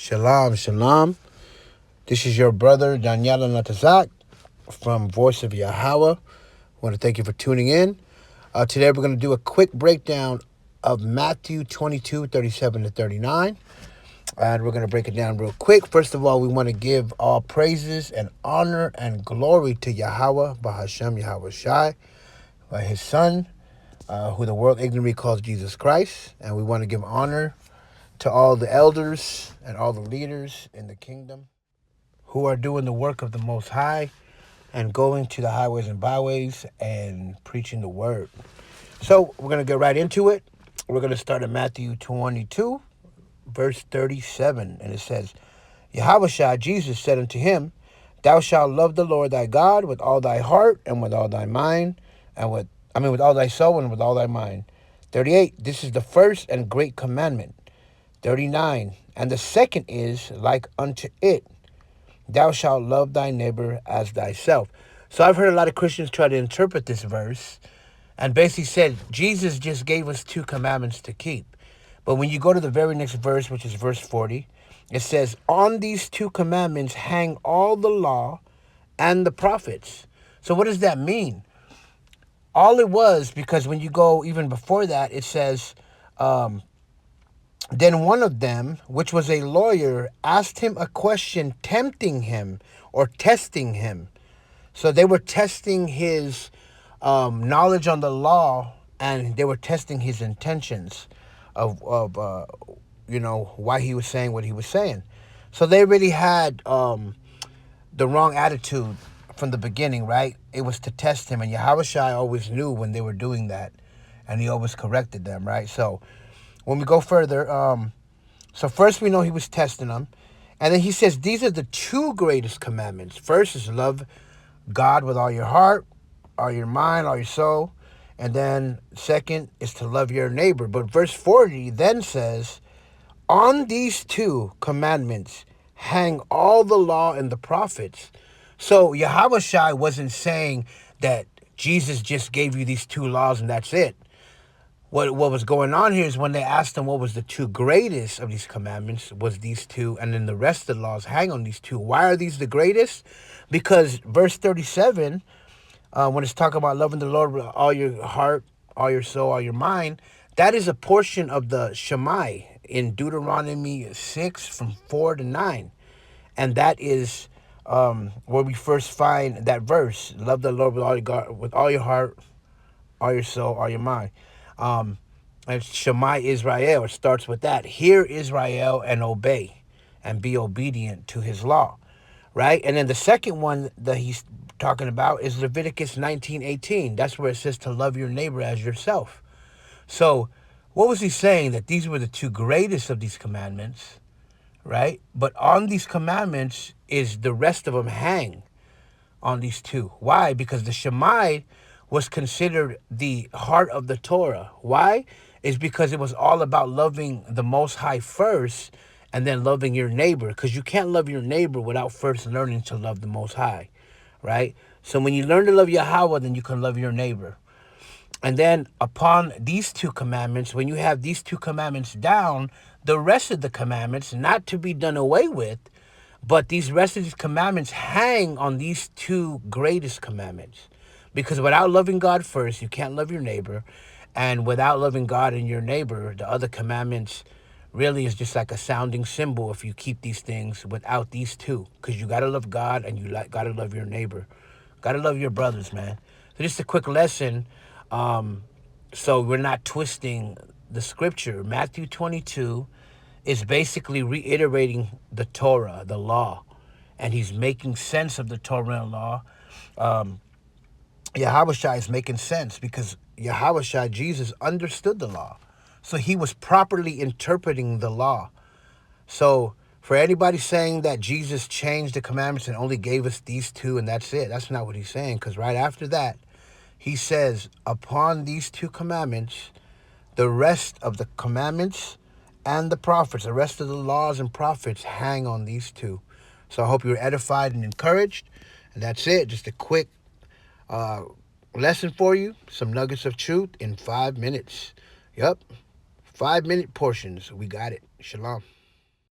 Shalom, shalom. This is your brother, Daniela Natazak from Voice of Yahweh. I want to thank you for tuning in. Today we're going to do a quick breakdown of Matthew 22, 37 to 39. And we're going to break it down real quick. First of all, we want to give all praises and honor and glory to Yahweh, Bahashem Yahweh Shai, by his son, who the world ignorantly calls Jesus Christ. And we want to give honor to all the elders and all the leaders in the kingdom who are doing the work of the Most High and going to the highways and byways and preaching the word. So we're going to get right into it. We're going to start at Matthew 22, verse 37. And it says, Yahushua, Jesus said unto him, Thou shalt love the Lord thy God with all thy heart and with all thy mind, and with all thy soul and with all thy mind. 38, this is the first and great commandment. 39, and the second is like unto it, Thou shalt love thy neighbor as thyself. So I've heard a lot of Christians try to interpret this verse and basically said Jesus just gave us 2 commandments to keep. But when you go to the very next verse, which is verse 40, it says, On these 2 commandments hang all the law and the prophets. So what does that mean? All it was, because when you go even before that, it says, Then one of them, which was a lawyer, asked him a question, tempting him or testing him. So they were testing his knowledge on the law, and they were testing his intentions of why he was saying what he was saying. So they really had the wrong attitude from the beginning, right? It was to test him, and Yahushua always knew when they were doing that, and he always corrected them, right? So when we go further, so first we know he was testing them, and then he says these are the 2 greatest commandments. First is love God with all your heart, all your mind, all your soul, and then second is to love your neighbor. But verse 40 then says, On these 2 commandments hang all the law and the prophets. So Yahushua wasn't saying that Jesus just gave you these 2 laws and that's it. What was going on here is when they asked him what was the 2 greatest of these commandments, was these 2, and then the rest of the laws hang on these 2. Why are these the greatest? Because verse 37, when it's talking about loving the Lord with all your heart, all your soul, all your mind, that is a portion of the Shema in Deuteronomy 6 from 4 to 9. And that is where we first find that verse, love the Lord with all your heart, all your soul, all your mind. And Shema Israel, it starts with that. Hear Israel and obey and be obedient to his law, right? And then the second one that he's talking about is Leviticus 19:18. That's where it says to love your neighbor as yourself. So what was he saying? That these were the 2 greatest of these commandments, right? But on these commandments is the rest of them hang on these 2. Why? Because the Shema was considered the heart of the Torah. Why? Is because it was all about loving the Most High first and then loving your neighbor. Because you can't love your neighbor without first learning to love the Most High, right? So when you learn to love Yahweh, then you can love your neighbor. And then upon these 2 commandments, when you have these 2 commandments down, the rest of the commandments, not to be done away with, but these rest of these commandments hang on these 2 greatest commandments. Because without loving God first, you can't love your neighbor. And without loving God and your neighbor, the other commandments really is just like a sounding symbol if you keep these things without these 2. Because you got to love God and you got to love your neighbor. Got to love your brothers, man. So just a quick lesson, so we're not twisting the scripture. Matthew 22 is basically reiterating the Torah, the law. And he's making sense of the Torah and law. Yahushua is making sense because Yahushua, Jesus, understood the law. So he was properly interpreting the law. So for anybody saying that Jesus changed the commandments and only gave us these 2 and that's it, that's not what he's saying. Because right after that, he says, upon these 2 commandments, the rest of the commandments and the prophets, the rest of the laws and prophets hang on these 2. So I hope you're edified and encouraged. And that's it. Just a quick lesson for you. Some nuggets of truth in 5 minutes. Yep. 5-minute portions. We got it. Shalom.